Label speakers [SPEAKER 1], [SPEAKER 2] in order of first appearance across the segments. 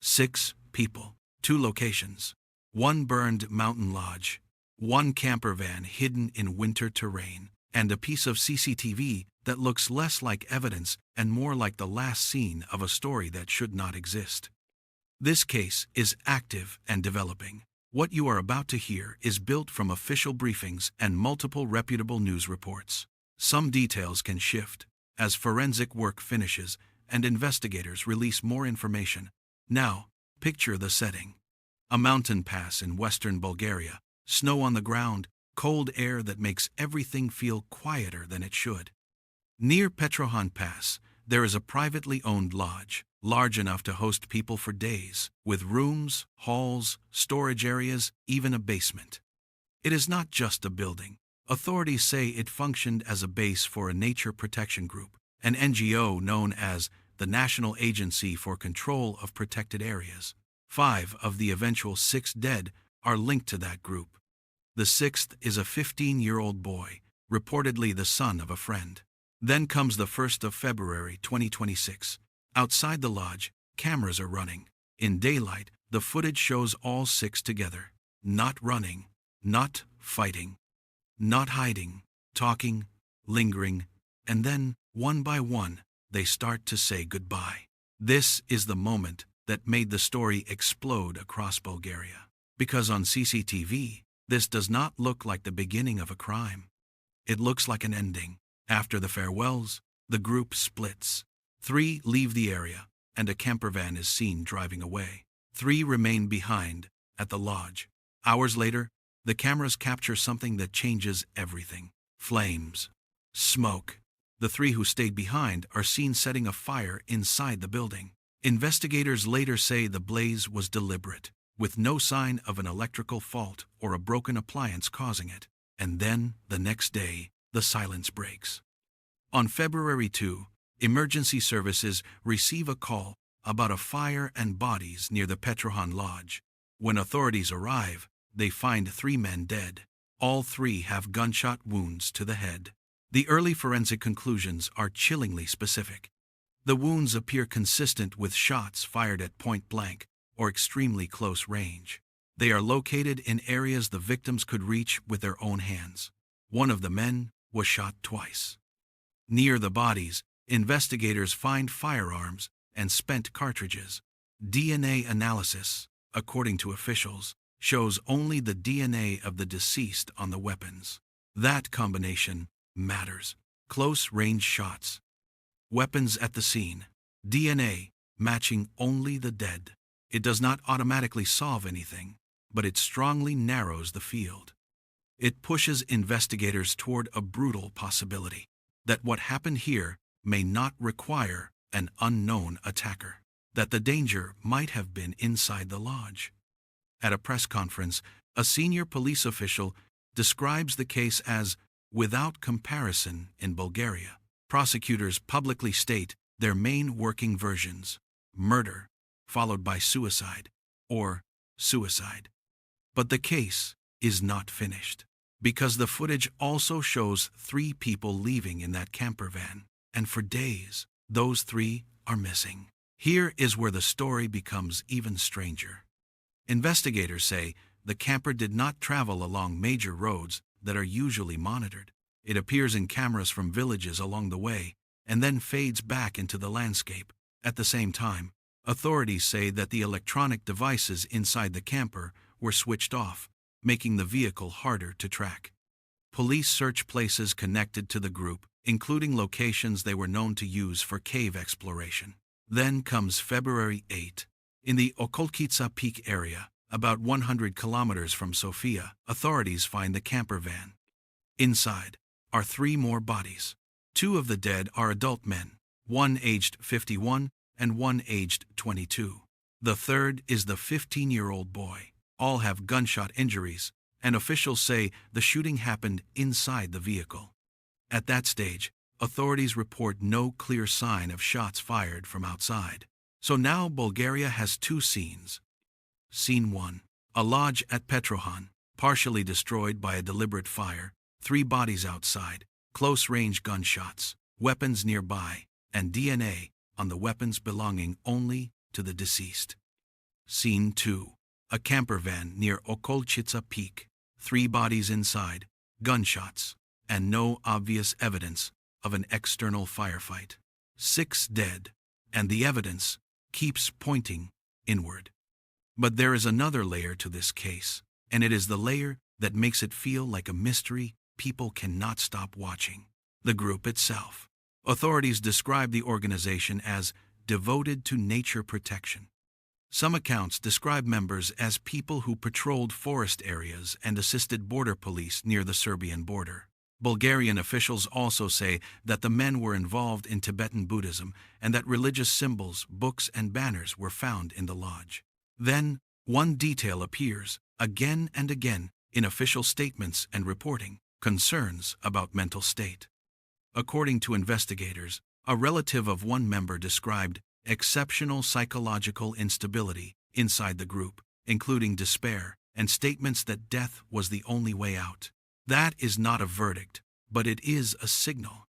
[SPEAKER 1] 6 people, 2 locations, 1 burned mountain lodge, 1 camper van hidden in winter terrain, and a piece of CCTV that looks less like evidence and more like the last scene of a story that should not exist. This case is active and developing. What you are about to hear is built from official briefings and multiple reputable news reports. Some details can shift as forensic work finishes and investigators release more information. Now, picture the setting. A mountain pass in western Bulgaria, snow on the ground, cold air that makes everything feel quieter than it should. Near Petrohan Pass, there is a privately owned lodge, large enough to host people for days, with rooms, halls, storage areas, even a basement. It is not just a building. Authorities say it functioned as a base for a nature protection group, an NGO known as the National Agency for Control of Protected Areas. 5 of the eventual 6 dead are linked to that group. The 6th is a 15-year-old boy, reportedly the son of a friend. Then comes the 1st of February 2026. Outside the lodge, cameras are running. In daylight, the footage shows all 6 together. Not running, not fighting, not hiding, talking, lingering, and then, one by one, they start to say goodbye. This is the moment that made the story explode across Bulgaria. Because on CCTV, this does not look like the beginning of a crime. It looks like an ending. After the farewells, the group splits. 3 leave the area, and a camper van is seen driving away. 3 remain behind, at the lodge. Hours later, the cameras capture something that changes everything. Flames. Smoke. The 3 who stayed behind are seen setting a fire inside the building. Investigators later say the blaze was deliberate, with no sign of an electrical fault or a broken appliance causing it. And then, the next day, the silence breaks. On February 2, emergency services receive a call about a fire and bodies near the Petrohan Lodge. When authorities arrive, they find 3 men dead. All 3 have gunshot wounds to the head. The early forensic conclusions are chillingly specific. The wounds appear consistent with shots fired at point blank or extremely close range. They are located in areas the victims could reach with their own hands. One of the men was shot twice. Near the bodies, investigators find firearms and spent cartridges. DNA analysis, according to officials, shows only the DNA of the deceased on the weapons. That combination matters. Close-range shots. Weapons at the scene. DNA matching only the dead. It does not automatically solve anything, but it strongly narrows the field. It pushes investigators toward a brutal possibility that what happened here may not require an unknown attacker, that the danger might have been inside the lodge. At a press conference, a senior police official describes the case as without comparison in Bulgaria. Prosecutors publicly state their main working versions: murder, followed by suicide, or suicide. But the case is not finished, because the footage also shows 3 people leaving in that camper van, and for days, those 3 are missing. Here is where the story becomes even stranger. Investigators say the camper did not travel along major roads that are usually monitored. It appears in cameras from villages along the way, and then fades back into the landscape. At the same time, authorities say that the electronic devices inside the camper were switched off, making the vehicle harder to track. Police search places connected to the group, including locations they were known to use for cave exploration. Then comes February 8. In the Okolchitsa Peak area, about 100 kilometers from Sofia, authorities find the camper van. Inside are 3 more bodies. 2 of the dead are adult men, one aged 51 and one aged 22. The third is the 15-year-old boy. All have gunshot injuries, and officials say the shooting happened inside the vehicle. At that stage, authorities report no clear sign of shots fired from outside. So now Bulgaria has 2 scenes. Scene 1. A lodge at Petrohan, partially destroyed by a deliberate fire, 3 bodies outside, close-range gunshots, weapons nearby, and DNA on the weapons belonging only to the deceased. Scene 2. A camper van near Okolchitsa Peak. 3 bodies inside, gunshots, and no obvious evidence of an external firefight. 6 dead, and the evidence keeps pointing inward. But there is another layer to this case, and it is the layer that makes it feel like a mystery people cannot stop watching. The group itself. Authorities describe the organization as devoted to nature protection. Some accounts describe members as people who patrolled forest areas and assisted border police near the Serbian border. Bulgarian officials also say that the men were involved in Tibetan Buddhism and that religious symbols, books, and banners were found in the lodge. Then, one detail appears, again and again, in official statements and reporting: concerns about mental state. According to investigators, a relative of one member described exceptional psychological instability inside the group, including despair and statements that death was the only way out. That is not a verdict, but it is a signal.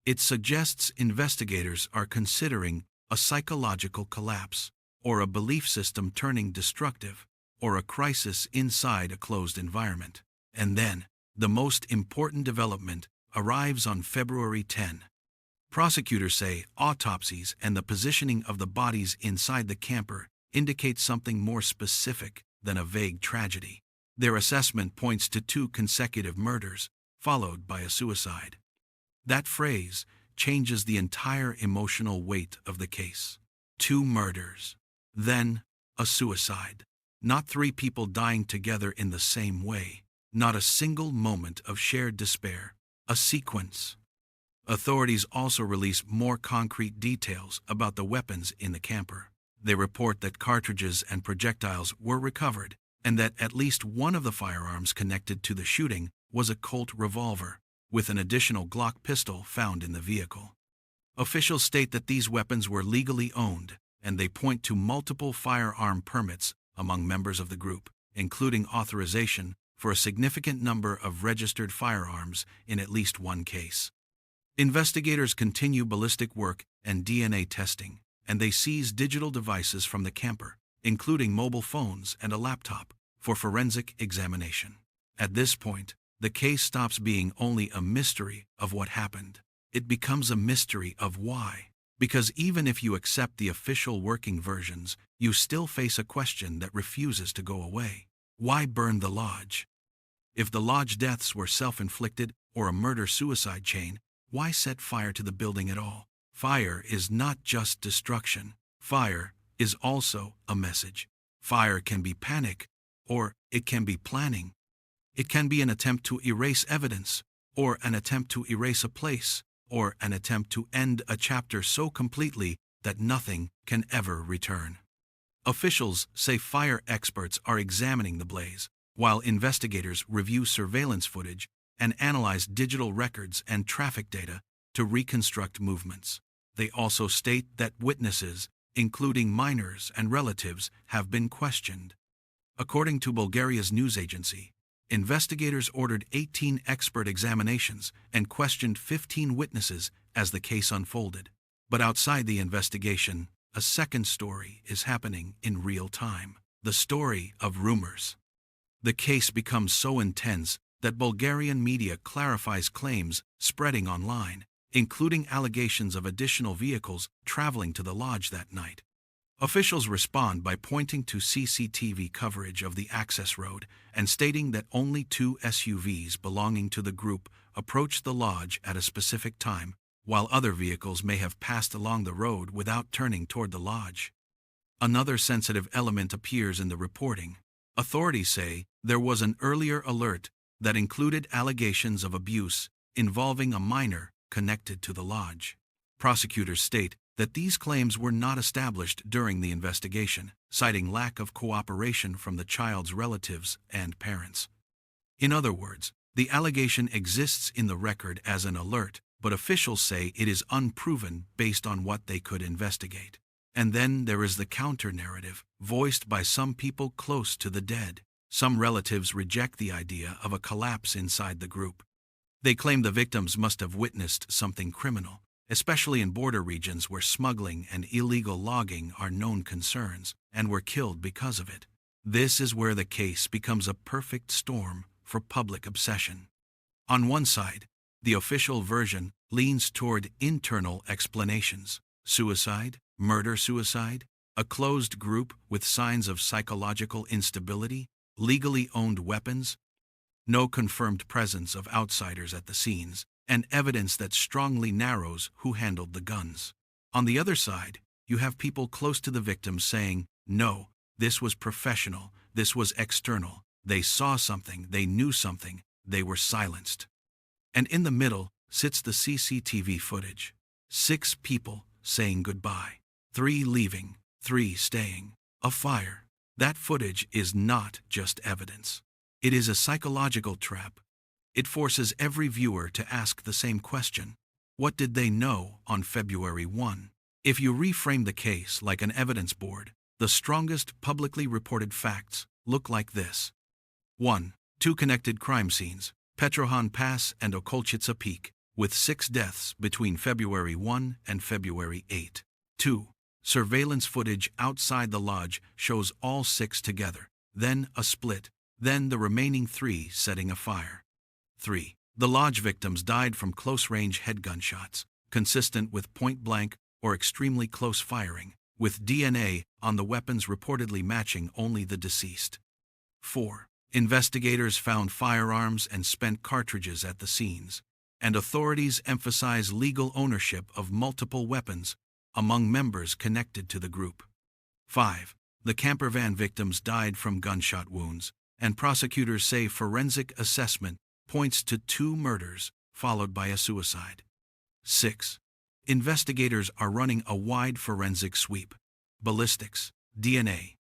[SPEAKER 1] It suggests investigators are considering a psychological collapse, or a belief system turning destructive, or a crisis inside a closed environment. And then, the most important development arrives on February 10. Prosecutors say autopsies and the positioning of the bodies inside the camper indicate something more specific than a vague tragedy. Their assessment points to 2 consecutive murders, followed by a suicide. That phrase changes the entire emotional weight of the case. 2 murders, then a suicide. Not 3 people dying together in the same way. Not a single moment of shared despair. A sequence. Authorities also release more concrete details about the weapons in the camper. They report that cartridges and projectiles were recovered, and that at least one of the firearms connected to the shooting was a Colt revolver, with an additional Glock pistol found in the vehicle. Officials state that these weapons were legally owned, and they point to multiple firearm permits among members of the group, including authorization for a significant number of registered firearms in at least one case. Investigators continue ballistic work and DNA testing, and they seize digital devices from the camper, including mobile phones and a laptop, for forensic examination. At this point, the case stops being only a mystery of what happened. It becomes a mystery of why. Because even if you accept the official working versions, you still face a question that refuses to go away. Why burn the lodge? If the lodge deaths were self-inflicted or a murder-suicide chain, why set fire to the building at all? Fire is not just destruction. Fire is also a message. Fire can be panic, or it can be planning. It can be an attempt to erase evidence, or an attempt to erase a place, or an attempt to end a chapter so completely that nothing can ever return. Officials say fire experts are examining the blaze, while investigators review surveillance footage and analyze digital records and traffic data to reconstruct movements. They also state that witnesses, including minors and relatives, have been questioned. According to Bulgaria's news agency, investigators ordered 18 expert examinations and questioned 15 witnesses as the case unfolded. But outside the investigation, a second story is happening in real time. The story of rumors. The case becomes so intense that Bulgarian media clarifies claims spreading online, including allegations of additional vehicles traveling to the lodge that night. Officials respond by pointing to CCTV coverage of the access road and stating that only 2 SUVs belonging to the group approached the lodge at a specific time, while other vehicles may have passed along the road without turning toward the lodge. Another sensitive element appears in the reporting. Authorities say there was an earlier alert that included allegations of abuse involving a minor connected to the lodge. Prosecutors state that these claims were not established during the investigation, citing lack of cooperation from the child's relatives and parents. In other words, the allegation exists in the record as an alert, but officials say it is unproven based on what they could investigate. And then there is the counter-narrative, voiced by some people close to the dead. Some relatives reject the idea of a collapse inside the group. They claim the victims must have witnessed something criminal, especially in border regions where smuggling and illegal logging are known concerns, and were killed because of it. This is where the case becomes a perfect storm for public obsession. On one side, the official version leans toward internal explanations: suicide, murder-suicide, a closed group with signs of psychological instability, legally owned weapons, no confirmed presence of outsiders at the scenes, and evidence that strongly narrows who handled the guns. On the other side, you have people close to the victims saying, no, this was professional, this was external, they saw something, they knew something, they were silenced. And in the middle sits the CCTV footage. 6 people saying goodbye, 3 leaving, 3 staying, a fire. That footage is not just evidence. It is a psychological trap. It forces every viewer to ask the same question: what did they know on February 1? If you reframe the case like an evidence board, the strongest publicly reported facts look like this. 1. 2 connected crime scenes, Petrohan Pass and Okolchitsa Peak, with 6 deaths between February 1 and February 8. 2. Surveillance footage outside the lodge shows all 6 together, then a split, then the remaining 3 setting a fire. 3. The lodge victims died from close-range head gunshots, consistent with point-blank or extremely close firing, with DNA on the weapons reportedly matching only the deceased. 4. Investigators found firearms and spent cartridges at the scenes, and authorities emphasize legal ownership of multiple weapons among members connected to the group. 5. The campervan victims died from gunshot wounds, and prosecutors say forensic assessment points to 2 murders followed by a suicide. 6. Investigators are running a wide forensic sweep: ballistics, DNA,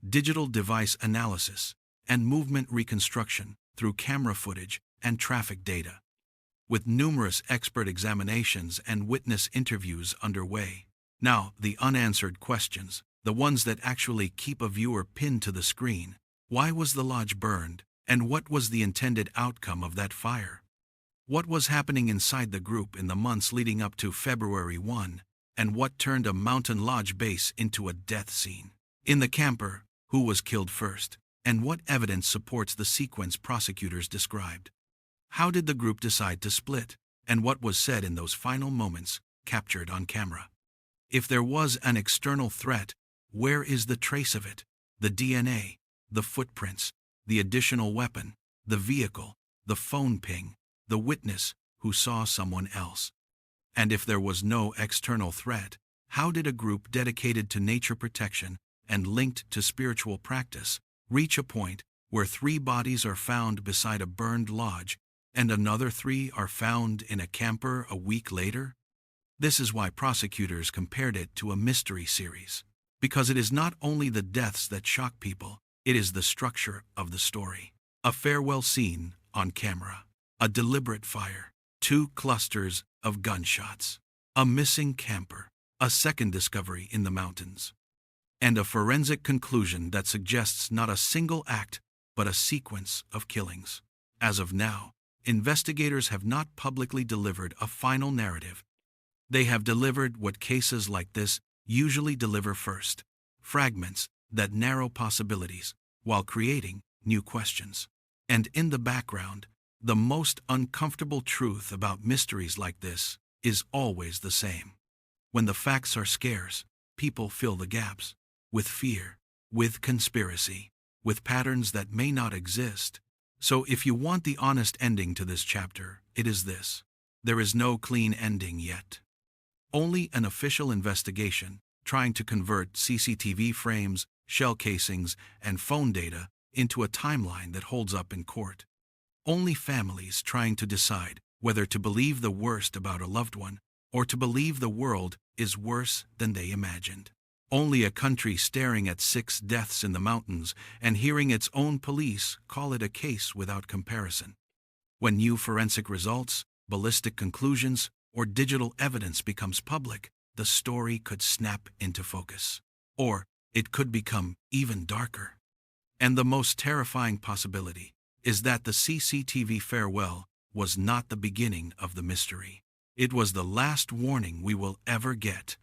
[SPEAKER 1] digital device analysis, and movement reconstruction through camera footage and traffic data, with numerous expert examinations and witness interviews underway. Now, the unanswered questions, the ones that actually keep a viewer pinned to the screen. Why was the lodge burned, and what was the intended outcome of that fire? What was happening inside the group in the months leading up to February 1, and what turned a mountain lodge base into a death scene? In the camper, who was killed first, and what evidence supports the sequence prosecutors described? How did the group decide to split, and what was said in those final moments captured on camera? If there was an external threat, where is the trace of it? The DNA, the footprints, the additional weapon, the vehicle, the phone ping, the witness who saw someone else. And if there was no external threat, how did a group dedicated to nature protection and linked to spiritual practice reach a point where 3 bodies are found beside a burned lodge and another 3 are found in a camper a week later? This is why prosecutors compared it to a mystery series. Because it is not only the deaths that shock people, it is the structure of the story. A farewell scene on camera, a deliberate fire, 2 clusters of gunshots, a missing camper, a second discovery in the mountains, and a forensic conclusion that suggests not a single act, but a sequence of killings. As of now, investigators have not publicly delivered a final narrative. They have delivered what cases like this usually deliver first: fragments that narrow possibilities while creating new questions. And in the background, the most uncomfortable truth about mysteries like this is always the same. When the facts are scarce, people fill the gaps with fear, with conspiracy, with patterns that may not exist. So if you want the honest ending to this chapter, it is this: there is no clean ending yet. Only an official investigation trying to convert CCTV frames, shell casings, and phone data into a timeline that holds up in court. Only families trying to decide whether to believe the worst about a loved one or to believe the world is worse than they imagined. Only a country staring at 6 deaths in the mountains and hearing its own police call it a case without comparison. When new forensic results, ballistic conclusions, or digital evidence becomes public, the story could snap into focus. Or it could become even darker. And the most terrifying possibility is that the CCTV farewell was not the beginning of the mystery. It was the last warning we will ever get.